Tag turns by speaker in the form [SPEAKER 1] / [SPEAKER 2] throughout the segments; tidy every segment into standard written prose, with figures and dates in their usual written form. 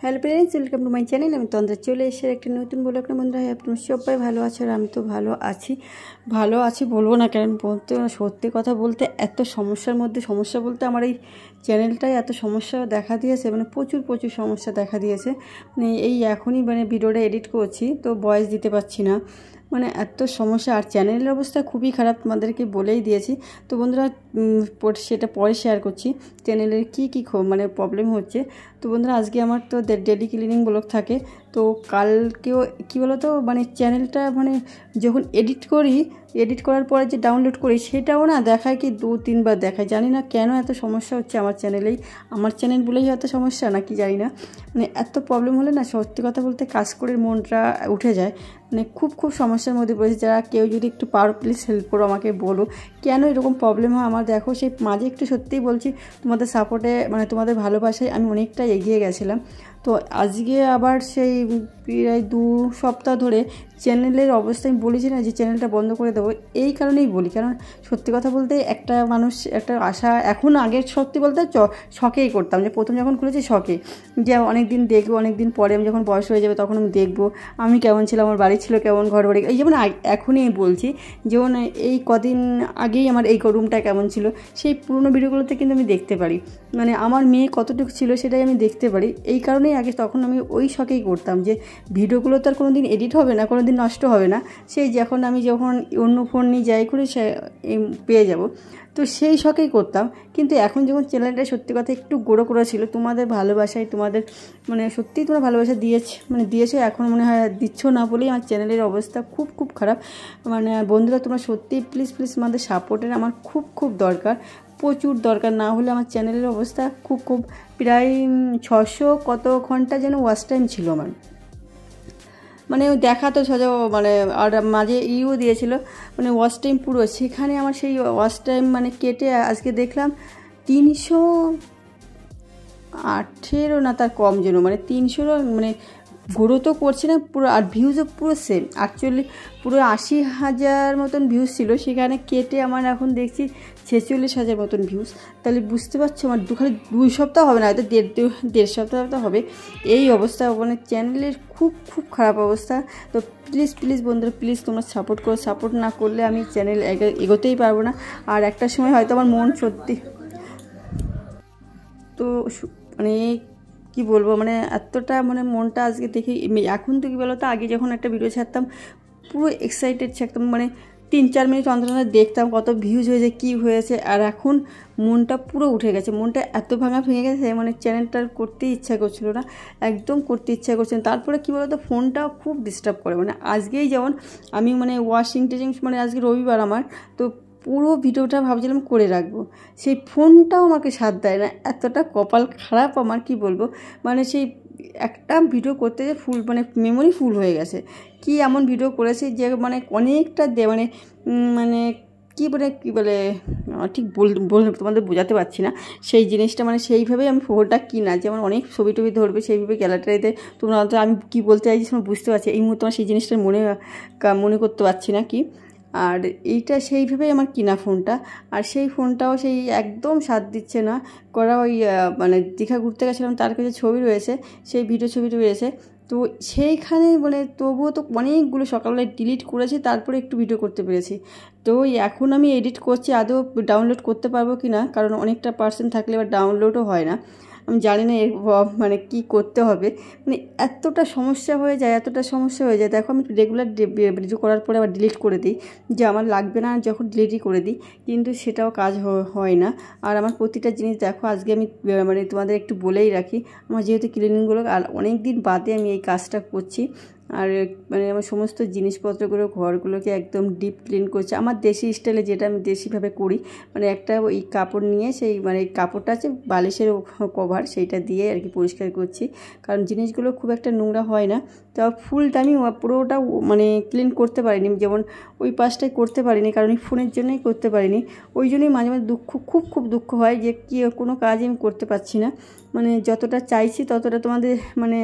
[SPEAKER 1] Hello friends, welcome to my channel. আমি তন্দ্রা চলে এসে একটা নতুন ব্লগ না বন্ধুরা। আপনারা সবাই ভালো আছে আর আমি তো ভালো আছি বলবো না, কারণ বলতে সত্যি কথা বলতে এত সমস্যার মধ্যে সমস্যা বলতে আমার এই চ্যানেলটায় এত সমস্যা দেখা দিয়েছে, মানে প্রচুর সমস্যা দেখা দিয়েছে। মানে এই এখনই মানে ভিডিওটা এডিট করছি তো ভয়েস দিতে পারছি না, মানে এত সমস্যা। আর চ্যানেলের অবস্থা খুবই খারাপ, তোমাদেরকে বলেই দিয়েছি। তো বন্ধুরা সেটা পরে শেয়ার করছি চ্যানেলের কী মানে প্রবলেম হচ্ছে। তো বন্ধুরা আজকে আমার তো ডেলি ক্লিনিং ব্লগ থাকে, তো কালকেও কী বলো তো, মানে চ্যানেলটা মানে যখন এডিট করার পরে যে ডাউনলোড করি সেটাও না দেখায় কি 2-3 বার দেখায়। জানি না কেন এত সমস্যা হচ্ছে আমার চ্যানেল বলেই এত সমস্যা নাকি জানি না। মানে এত প্রবলেম হলে না সত্যি কথা বলতে কাজ করে মনটা উঠে যায়। মানে খুব সমস্যার মধ্যে পড়েছে। যারা কেউ যদি একটু পারো প্লিজ হেল্প করো, আমাকে বলো কেন এরকম প্রবলেম হয় আমার। দেখো সেই মাঝে একটু সত্যিই বলছি তোমাদের সাপোর্টে, মানে তোমাদের ভালোবাসায় আমি অনেকটা এগিয়ে গেছিলাম। তো আজকে আবার সেই প্রায় 2 সপ্তাহ ধরে চ্যানেলের অবস্থা, আমি বলেছি না যে চ্যানেলটা বন্ধ করে দেবো, এই কারণেই বলি। কারণ সত্যি কথা বলতে একটা মানুষ একটা আশা, এখন আগের সত্যি বলতে শখেই করতাম, যে প্রথম যখন খুলেছি শখে, যে অনেক দিন দেখবো, অনেক দিন পরে আমি যখন বয়স হয়ে যাবে তখন আমি দেখবো আমি কেমন ছিলাম, আমার বাড়ি ছিল কেমন, ঘর বাড়ি। এই যেমন এখনই বলছি, যেমন এই কদিন আগেই আমার এই রুমটা কেমন ছিল, সেই পুরনো ভিডিওগুলোতে কিন্তু আমি দেখতে পারি, মানে আমার মেয়ে কতটুকু ছিল সেটাই আমি দেখতে পারি। এই কারণেই আগে তখন আমি ওই শখেই করতাম যে ভিডিওগুলো তো আর কোনো দিন এডিট হবে না, কোনো দিন নষ্ট হবে না, সেই যখন অন্য ফোন নিয়ে যাই করে সে পেয়ে যাব, তো সেই শখেই করতাম। কিন্তু এখন যখন চ্যানেলটা সত্যি কথা একটু গ্রো ছিল তোমাদের ভালোবাসায়, তোমাদের মানে সত্যিই তোমরা ভালোবাসা দিয়েছো, এখন মনে হয় দিচ্ছ না বলেই আমার চ্যানেলের অবস্থা খুব খারাপ। মানে বন্ধুরা তোমরা সত্যিই প্লিজ আমাদের সাপোর্টের আমার খুব দরকার, প্রচুর দরকার। না হলে আমার চ্যানেলের অবস্থা খুব প্রায় 600 কত ঘন্টা যেন ওয়াচ টাইম ছিল আমার, মানে দেখা তো সাজাও, মানে আর মাঝে দিয়েছিল মানে ওয়াচ টাইম পুরো, সেখানে আমার সেই ওয়াচ টাইম মানে কেটে আজকে দেখলাম 318 না তার কম যেন, মানে 300 মানে গ্রো তো করছে না পুরো, আর ভিউজও পুরো সেম। অ্যাকচুয়ালি পুরো 80,000 মতন ভিউজ ছিল, সেখানে কেটে আমার এখন দেখছি 46,000 মতন ভিউজ। তাহলে বুঝতে পারছো আমার খালি 2 সপ্তাহ হবে না, হয়তো দেড় সপ্তাহ তো হবে এই অবস্থা। মানে চ্যানেলের খুব খারাপ অবস্থা। তো প্লিজ বন্ধুরা প্লিজ তোমরা সাপোর্ট করো, সাপোর্ট না করলে আমি চ্যানেল এগোতেই পারবো না। আর একটা সময় হয়তো আমার মন সত্যি তো মানে কি বলবো, মানে এতটা মানে মনটা আজকে দেখে এখন তো কী বলো তো, আগে যখন একটা ভিডিও ছাড়তাম পুরো এক্সাইটেড থাকতাম, মানে 3-4 মিনিট অন্তর দেখতাম কত ভিউজ হয়েছে কী হয়েছে। আর এখন মনটা পুরো উঠে গেছে, মনটা এত ভেঙে গেছে, মানে চ্যানেলটার করতেই ইচ্ছা করছিল না, একদম করতে ইচ্ছা করছে না। তারপরে কী বলো তো, ফোনটাও খুব ডিস্টার্ব করে। মানে আজকেই যেমন আমি মানে ওয়াশিং মানে আজকে রবিবার আমার, তো পুরো ভিডিওটা ভাবছিলাম করে রাখবো, সেই ফোনটাও আমাকে সাথ দেয় না। এতটা কপাল খারাপ আমার, কি বলবো। মানে সেই একটা ভিডিও করতে যে মানে মেমোরি ফুল হয়ে গেছে, কি এমন ভিডিও করেছে যে মানে অনেকটা মানে মানে কী বলে ঠিক তোমাদের বোঝাতে পারছি না সেই জিনিসটা। মানে সেইভাবেই আমি ফোনটা কিনা, যেমন অনেক ছবি টবি ধরবে সেইভাবে গ্যালারিতে তোমরা, আমি কী বলতে চাইছি তোমরা বুঝতে পারছি। এই মুহূর্তে আমার সেই জিনিসটা মনে করতে পারছি না কি। আর এইটা সেইভাবেই আমার কিনা ফোনটা, আর সেই ফোনটাও সেই একদম সাথ দিচ্ছে না করা। ওই মানে দীঘা ঘুরতে গেছিলাম, তার কাছে ছবি রয়েছে, সেই ভিডিও ছবি রয়েছে, তো সেইখানে মানে তবুও তো অনেকগুলো সকালবেলায় ডিলিট করেছি, তারপরে একটু ভিডিও করতে পেরেছি। তো এখন আমি এডিট করছি, আদৌ ডাউনলোড করতে পারবো কি না, কারণ অনেকটা পার্সেন্ট থাকলে এবার ডাউনলোডও হয় না। আমি জানি না এর মানে কী করতে হবে, মানে এতটা সমস্যা হয়ে যায়। দেখো আমি রেগুলার ভিডিও করার পরে আবার ডিলিট করে দিই, যে আমার লাগবে না যখন ডিলিটই করে দিই, কিন্তু সেটাও কাজ হয় না। আর আমার প্রতিটা জিনিস দেখো, আজকে আমি মানে তোমাদের একটু বলেই রাখি, আমার যেহেতু ক্লিনিংগুলো আর অনেক দিন বাদে আমি এই কাজটা করছি, আর মানে আমার সমস্ত জিনিসপত্রগুলো ঘরগুলোকে একদম ডিপ ক্লিন করছে আমার দেশি স্টাইলে, যেটা আমি দেশিভাবে করি। মানে একটা ওই কাপড় নিয়ে সেই মানে কাপড়টা আছে বালিশের কভার, সেইটা দিয়ে আর কি পরিষ্কার করছি, কারণ জিনিসগুলো খুব একটা নোংরা হয় না। তো ফুলটা আমি পুরোটা মানে ক্লিন করতে পারিনি, যেমন ওই পাশটাই করতে পারিনি, কারণ এই ফোনের জন্যই করতে পারিনি। ওই জন্যই মাঝে খুব দুঃখ হয় যে কি কোনো কাজই আমি করতে পারছি না, মানে যতটা চাইছি ততটা তোমাদের মানে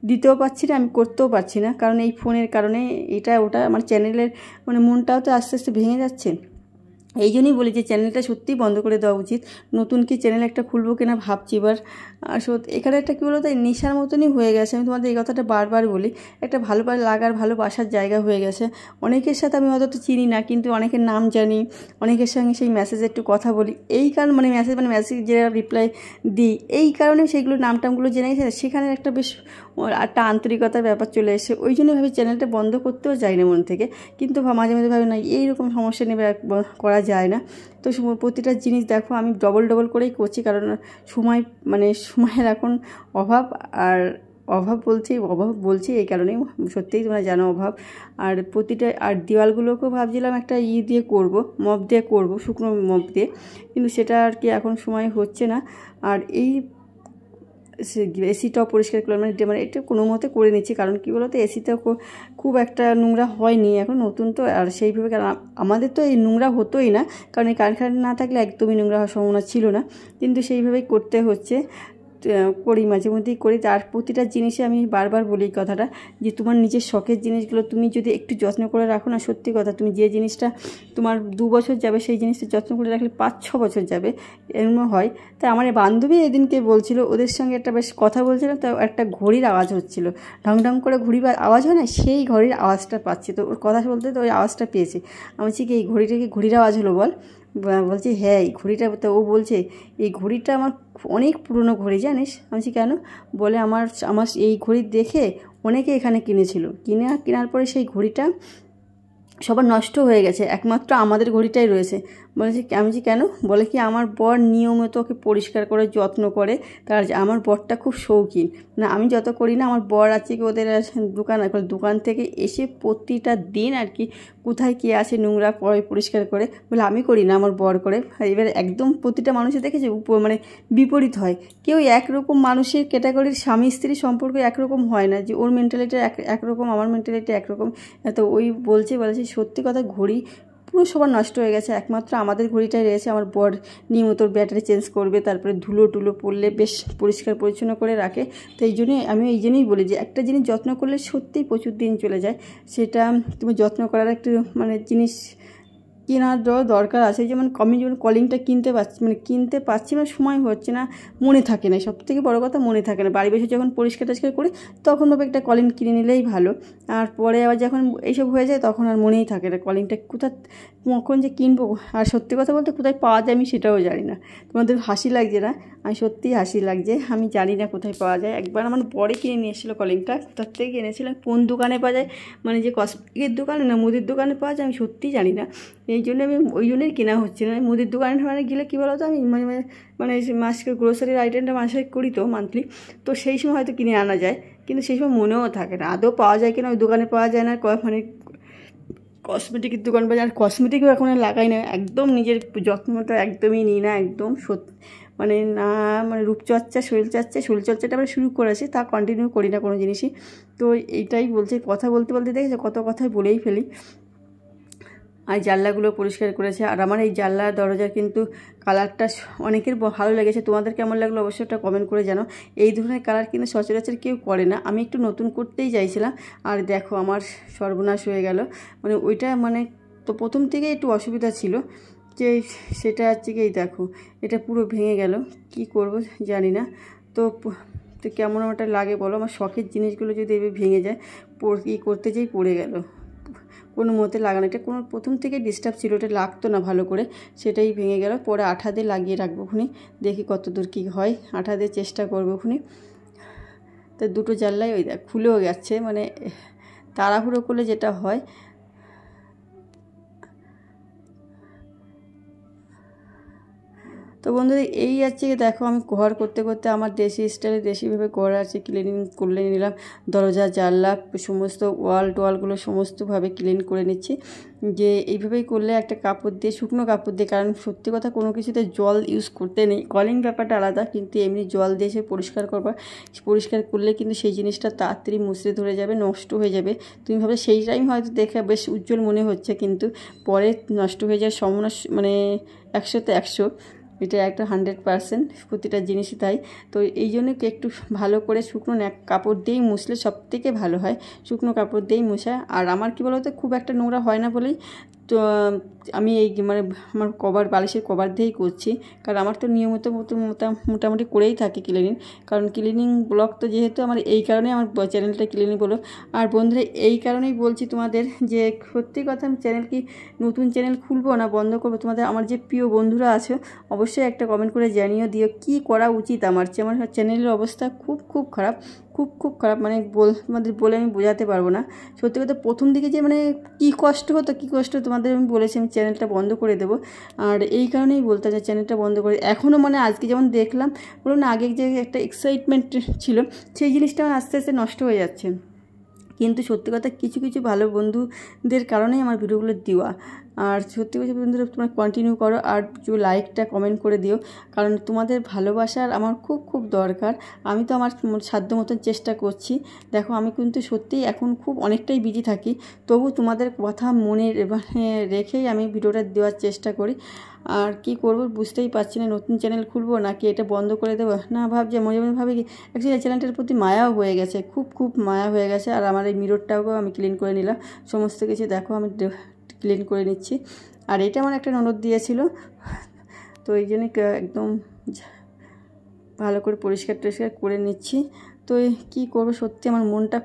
[SPEAKER 1] দিতেও পারছি না, আমি করতেও পারছি না, কারণ এই ফোনের কারণে এটা ওটা আমার চ্যানেলের মানে মনটাও তো আস্তে আস্তে ভেঙে যাচ্ছে। এই জন্যই বলি যে চ্যানেলটা সত্যিই বন্ধ করে দেওয়া উচিত। নতুন কি চ্যানেল একটা খুলবো কিনা ভাবছি এবার। আর সত্যি এখানে একটা কী বলো তো, নেশার মতনই হয়ে গেছে। আমি তোমাদের এই কথাটা বারবার বলি, একটা ভালো লাগার ভালোবাসার জায়গা হয়ে গেছে। অনেকের সাথে আমি হয়তো চিনি না, কিন্তু অনেকের নাম জানি, অনেকের সঙ্গে সেই মেসেজে একটু কথা বলি। এই কারণ মেসেজ যে রিপ্লাই দিই, এই কারণে সেইগুলো নামটামগুলো জেনে গেছে। সেখানে একটা বেশ একটা আন্তরিকতার ব্যাপার চলে এসে, ওই জন্য ভাবে চ্যানেলটা বন্ধ করতেও যাই না মন থেকে। কিন্তু মাঝে মাঝে ভাবে না, এইরকম সমস্যা নেবে করা যায় না। তো প্রতিটা জিনিস দেখো আমি ডবল করেই করছি, কারণ সময়ের এখন অভাব বলছি এই কারণেই, সত্যিই তোমরা জানো অভাব। আর প্রতিটা দেওয়ালগুলোকেও ভাবছিলাম একটা দিয়ে করব, মপ দিয়ে করব, শুকনো মপ দিয়ে, কিন্তু সেটা আর কি এখন সময় হচ্ছে না। আর এই এসিটাও পরিষ্কার করলাম, এটা কোনো মতে করে নিচ্ছি। কারণ কী বলো তো, এসিটা খুব একটা নোংরা হয়নি এখন, নতুন তো। আর সেইভাবে, কারণ আমাদের তো এই নোংরা হতোই না, কারণ এই কারেন্ট না থাকলে একদমই নোংরা হওয়ার সম্ভাবনা ছিল না। কিন্তু সেইভাবেই করতে হচ্ছে, করি মাঝে মধ্যেই করি। তার প্রতিটা জিনিসে আমি বারবার বলি এই কথাটা, যে তোমার নিজের শখের জিনিসগুলো তুমি যদি একটু যত্ন করে রাখো না, সত্যি কথা, তুমি যে জিনিসটা তোমার 2 বছর যাবে, সেই জিনিসটা যত্ন করে রাখলে 5-6 বছর যাবে, এরকম হয়। তাই আমার বান্ধবী এদিনকে বলছিল, ওদের সঙ্গে একটা বেশ কথা বলছিলাম, তো একটা ঘড়ির আওয়াজ হচ্ছিলো, ঢং ঢং করে ঘড়ি আওয়াজ হয় না, সেই ঘড়ির আওয়াজটা পাচ্ছি। তো ওর কথা বলতে তো ওই আওয়াজটা পেয়েছি। আমি বলছি কি, এই ঘড়িটা কি ঘড়ির আওয়াজ হলো বল? বলছি হ্যাঁ, এই ঘড়িটা। তো ও বলছে এই ঘড়িটা আমার অনেক পুরনো ঘড়ি, জানিস? আমি বলছি কেন? বলে আমার এই ঘড়ি দেখে অনেকে এখানে কিনেছিল, কেনার পরে সেই ঘড়িটা সবার নষ্ট হয়ে গেছে, একমাত্র আমাদের ঘড়িটাই রয়েছে। বলেছি আমি যে কেন? বলে কি, আমার বর নিয়মিত ওকে পরিষ্কার করে যত্ন করে। তার আমার বরটা খুব শৌখিন, না আমি যত করি না, আমার বর আছে কি ওদের দোকান থেকে এসে প্রতিটা দিন আর কি কোথায় কী আছে নোংরা পরিষ্কার করে। বলে আমি করি না, আমার বর করে। এবার একদম প্রতিটা মানুষের দেখেছে বিপরীত হয়। কেউ একরকম মানুষের ক্যাটাগরির স্বামী স্ত্রী সম্পর্ক একরকম হয় না, যে ওর মেন্টালিটি একরকম, আমার মেন্টালিটি একরকম। তো ওই বলছে সত্যি কথা, ঘড়ি পুরো সবার নষ্ট হয়ে গেছে, একমাত্র আমাদের ঘড়িটাই রয়েছে। আমার বর নিয়মিত ব্যাটারি চেঞ্জ করবে, তারপরে ধুলো পড়লে বেশ পরিষ্কার পরিচ্ছন্ন করে রাখে। তো এই জন্যই বলি যে একটা জিনিস যত্ন করলে সত্যিই প্রচুর দিন চলে যায়। সেটা তুমি যত্ন করার একটু জিনিস কেনার দরকার আছে। যেমন আমি যেমন কলিংটা কিনতে পারছি না, সময় হচ্ছে না, মনে থাকে না, সব থেকে বড়ো কথা মনে থাকে না। বাড়ি বসে যখন পরিষ্কার টরিষ্কার করি, তখন ভাবে একটা কলিং কিনে নিলেই ভালো। আর পরে আবার যখন এইসব হয়ে যায়, তখন আর মনেই থাকে না কলিংটা কখন যে কিনবো। আর সত্যি কথা বলতে কোথায় পাওয়া যায় আমি সেটাও জানি না। তোমাদের হাসি লাগছে না? আমি সত্যিই হাসি লাগছে, আমি জানি না কোথায় পাওয়া যায়। একবার আমার বরে কিনে নিয়ে এসেছিলো কলিংটা, কোথার থেকে কিনেছিলাম, কোন দোকানে পাওয়া যায়, যে কসমেটিকের দোকানে না মুদির দোকানে পাওয়া যায়, আমি সত্যিই জানি না। এই জন্য ওই জন্যই কেনা হচ্ছে না। মুদির দোকানে গেলে কী বলো তো, আমি মাসকে গ্রোসারির আইটেমটা মাসে করি তো মান্থলি, তো সেই সময় হয়তো কিনে আনা যায়, কিন্তু সেই সময় মনেও থাকে না আদৌ পাওয়া যায় কিনা। ওই দোকানে পাওয়া যায় না, কসমেটিকের দোকান পাওয়া যায়। আর কসমেটিকও এখন লাগাই না, একদম নিজের যত্নটা একদমই নিই না, একদম রূপচর্চা শরীরচর্চাটা আমরা শুরু করেছি, তা কন্টিনিউ করি না কোনো জিনিসই। তো এইটাই বলছি, কথা বলতে দেখেছো কত কথাই বলেই ফেলি। আর জানলাগুলো পরিষ্কার করেছে। আর আমার এই জানলা দরজার কিন্তু কালারটা অনেকের ভালো লেগেছে, তোমাদের কেমন লাগলো অবশ্যই একটা কমেন্ট করে জানো। এই ধরনের কালার কিন্তু সচরাচর কেউ করে না, আমি একটু নতুন করতেই চাইছিলাম। আর দেখো আমার সর্বনাশ হয়ে গেল। ওইটা তো প্রথম থেকেই একটু অসুবিধা ছিল, যে সেটা হচ্ছে কি, দেখো এটা পুরো ভেঙে গেল, কি করব জানি না। তো কেমন আমারটা লাগে বলো? আমার শখের জিনিসগুলো যদি এভাবে ভেঙে যায়, করতে যেই পড়ে গেল, কোনো মতে লাগানো। এটা প্রথম থেকে ডিস্টার্ব ছিল, এটা লাগতো না ভালো করে, সেটাই ভেঙে গেল। পরে আঠা দিয়ে লাগিয়ে রাখবো খুনি, দেখি কত দূর কী হয়, আঠা দিয়ে চেষ্টা করবো খুনি। তো দুটো জানলাই ওই দেখ খুলেও যাচ্ছে, তাড়াহুড়ো করলে যেটা হয়। তো বন্ধুরা, এই আছে দেখো, আমি ঘর করতে আমার দেশি স্টাইলে দেশিভাবে ঘর আছে ক্লিনিং করে নিলাম। দরজা জানলা সমস্ত ওয়ালগুলো সমস্তভাবে ক্লিন করে নিচ্ছি। যে এইভাবেই করলে একটা কাপড় দিয়ে, শুকনো কাপড় দিয়ে, কারণ সত্যি কথা কোনো কিছুতে জল ইউজ করতে নেই। কলিং ব্যাপারটা আলাদা, কিন্তু এমনি জল দিয়ে সে পরিষ্কার করলে কিন্তু সেই জিনিসটা তাড়াতাড়ি মুছড়ে ধরে যাবে, নষ্ট হয়ে যাবে। তুমি ভাবে সেই টাইম হয়তো দেখে বেশ উজ্জ্বল মনে হচ্ছে, কিন্তু পরে নষ্ট হয়ে যাওয়ার সম্ভাবনা 100-তে 100। এটা একটা 100% প্রতিটা জিনিসই তাই। তো এই জন্য একটু ভালো করে শুকনো কাপড় দিয়েই মুছলে সব থেকে ভালো হয়, শুকনো কাপড় দিয়েই মুছা। আর আমার কি বলতো, খুব একটা নোংরা হয় না বলেই তো আমি এই মানে আমার বালিশের কভার দিয়েই করছি, কারণ আমার তো নিয়মিত মোটামুটি করেই থাকি ক্লিনিং, কারণ ক্লিনিং ব্লগ তো যেহেতু আমার এই কারণেই আমার চ্যানেলটা ক্লিনিং ব্লগ। আর বন্ধুরা এই কারণেই বলছি তোমাদের যে সত্যি কথা, আমি নতুন চ্যানেল খুলবো না বন্ধ করবো, তোমাদের আমার যে প্রিয় বন্ধুরা আছে অবশ্যই একটা কমেন্ট করে জানিয়ে দিও কী করা উচিত। আমার চ্যানেলের অবস্থা খুব খারাপ, খুব খারাপ, মানে তোমাদের বলে আমি বোঝাতে পারবো না। সত্যি কথা প্রথম দিকে যে মানে কী কষ্ট হতো তোমাদের আমি বলেছি আমি চ্যানেলটা বন্ধ করে দেবো। আর এই কারণেই বলতে যে চ্যানেলটা বন্ধ করে, এখনও মানে আজকে যেমন দেখলাম বলুন না, আগে যে একটা এক্সাইটমেন্ট ছিল সেই জিনিসটা আমার আস্তে আস্তে নষ্ট হয়ে যাচ্ছে। কিন্তু সত্যি কথা কিছু ভালো বন্ধুদের কারণেই আমার ভিডিওগুলো দেওয়া। আর সত্যি কথা বন্ধুরা তোমরা কন্টিনিউ করো আর লাইকটা কমেন্ট করে দিও, কারণ তোমাদের ভালোবাসার আমার খুব দরকার। আমি তো আমার সাধ্য মতন চেষ্টা করছি। দেখো আমি কিন্তু সত্যিই এখন খুব অনেকটাই বিজি থাকি, তবু তোমাদের কথা মনে রেখেই আমি ভিডিওটা দেওয়ার চেষ্টা করি। আর কি করব বুঝতেই পারছি না, নতুন চ্যানেল খুলবো নাকি এটা বন্ধ করে দেবো। না ভাবছি মনে মনে ভাবি কি অ্যাকচুয়ালি চ্যানেলটার প্রতি মায়াও হয়ে গেছে, খুব মায়া হয়ে গেছে। আর আমার এই মিররটাও আমি ক্লিন করে নিলাম, সমস্ত কিছু দেখো আমি ক্লিন করে নিচ্ছি। আর এটা আমার একটা ননদ দিয়েছিল, তো এই জন্যই একদম ভালো করে পরিষ্কার করে নিচ্ছি। তো কী করবো, সত্যি আমার মনটা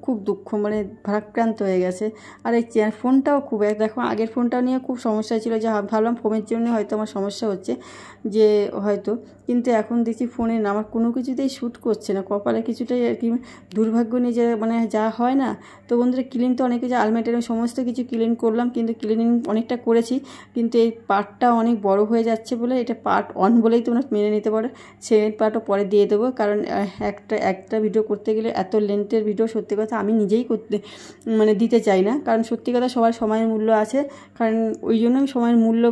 [SPEAKER 1] খুব দুঃখ, মানে ভারাক্রান্ত হয়ে গেছে। আর এই ফোনটাও খুব দেখো আগের ফোনটাও নিয়ে খুব সমস্যা ছিল, যে ভাবলাম ফোনের জন্য হয়তো আমার সমস্যা হচ্ছে যে হয়তো, কিন্তু এখন দেখছি ফোনে না আমার কোনো কিছুতেই শ্যুট করছে না, কপালে কিছুটাই আর কি দুর্ভাগ্য নিয়ে যে মানে যা হয় না। তো বন্ধুরা ক্লিন তো অনেক কিছু আলমারিটার সমস্ত কিছু ক্লিন করলাম, কিন্তু ক্লিনিং অনেকটা করেছি, কিন্তু এই পার্টটা অনেক বড় হয়ে যাচ্ছে বলে এটা পার্ট 1 বলেই তোমরা মেনে নিতে পারো। সেকেন্ড পার্টও পরে দিয়ে দেবো, কারণ একটা ভিডিও করতে গেলে এত লেন্থের ভিডিও সত্যি কথা আমি নিজেই দিতে চাই না, কারণ সত্যি কথা সবার সময়ের মূল্য আছে, কারণ ওই জন্য আমি সময়ের মূল্য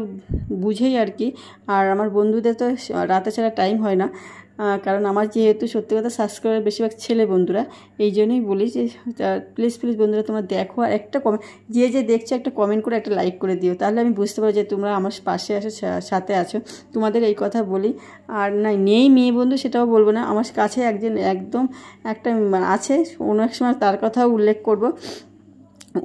[SPEAKER 1] বুঝেই আর কি। আর আমার বন্ধুদের তো রাতে ছাড়া টাইম হয় না, কারণ আমার যেহেতু সত্যি কথা সাবস্ক্রাইবার বেশিরভাগ ছেলে বন্ধুরা, এই জন্যই বলি যে প্লিজ বন্ধুরা তোমরা দেখো, আর একটা কমেন্ট যে দেখছো একটা কমেন্ট করে একটা লাইক করে দিও, তাহলে আমি বুঝতে পারবো যে তোমরা আমার পাশে সাথে আছো। তোমাদের এই কথা বলি। আর নেই মেয়ে বন্ধু সেটাও বলবো না, আমার কাছে একদম একটা আছে, অন্য এক সময় তার কথাও উল্লেখ করব।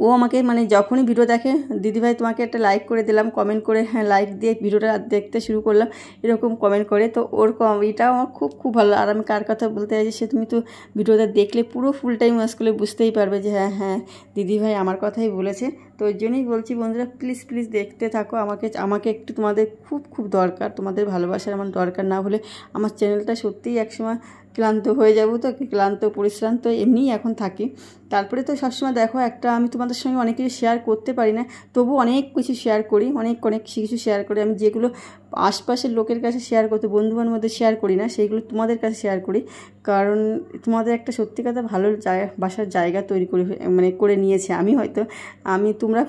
[SPEAKER 1] ও আমাকে যখনই ভিডিও দেখে, দিদিভাই তোমাকে একটা লাইক করে দিলাম, কমেন্ট করে হ্যাঁ লাইক দিয়ে ভিডিওটা দেখতে শুরু করলাম, এরকম কমেন্ট করে। তো ওর এটাও আমার খুব ভালো। আর আমি কার কথা বলতে চাইছি সে তুমি তো ভিডিওটা দেখলে পুরো ফুল টাইম ওয়াচ করলে বুঝতেই পারবে যে হ্যাঁ দিদিভাই আমার কথাই বলেছে। তো ওই জন্যই বলছি বন্ধুরা প্লিজ দেখতে থাকো, আমাকে একটু তোমাদের খুব দরকার, তোমাদের ভালোবাসার আমার দরকার, না হলে আমার চ্যানেলটা সত্যিই একসময় ক্লান্ত হয়ে যাবো। তো পরিশ্রান্ত এমনিই এখন থাকি। তারপরে তো সবসময় দেখো আমি তোমাদের সঙ্গে অনেক কিছু শেয়ার করতে পারি না, তবু অনেক কিছু শেয়ার করি, অনেক কিছু শেয়ার করি। আমি যেগুলো আশপাশের লোকের কাছে শেয়ার করতে বন্ধুবান্ধবের মধ্যে শেয়ার করি না, সেইগুলো তোমাদের কাছে শেয়ার করি, কারণ তোমাদের একটা সত্যি কথা ভালো বাসার জায়গা তৈরি করে নিয়েছে তোমরা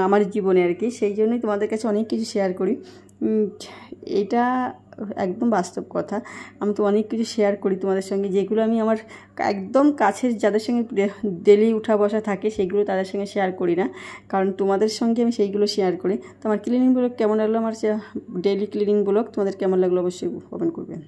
[SPEAKER 1] আমার জীবনে আর কি, সেই জন্যই তোমাদের কাছে অনেক কিছু শেয়ার করি। এটা একদম বাস্তব কথা। আমি তো অনেক কিছু শেয়ার করি তোমাদের সঙ্গে, যেগুলো আমি আমার একদম কাছের যাদের সঙ্গে ডেলি উঠা বসা থাকে সেগুলো তাদের সঙ্গে শেয়ার করি না, কারণ তোমাদের সঙ্গে আমি সেইগুলো শেয়ার করি। তো আমার ক্লিনিং ব্লগ কেমন লাগলো, আমার ডেইলি ক্লিনিং ব্লগ তোমাদের কেমন লাগলো অবশ্যই কমেন্ট করবেন।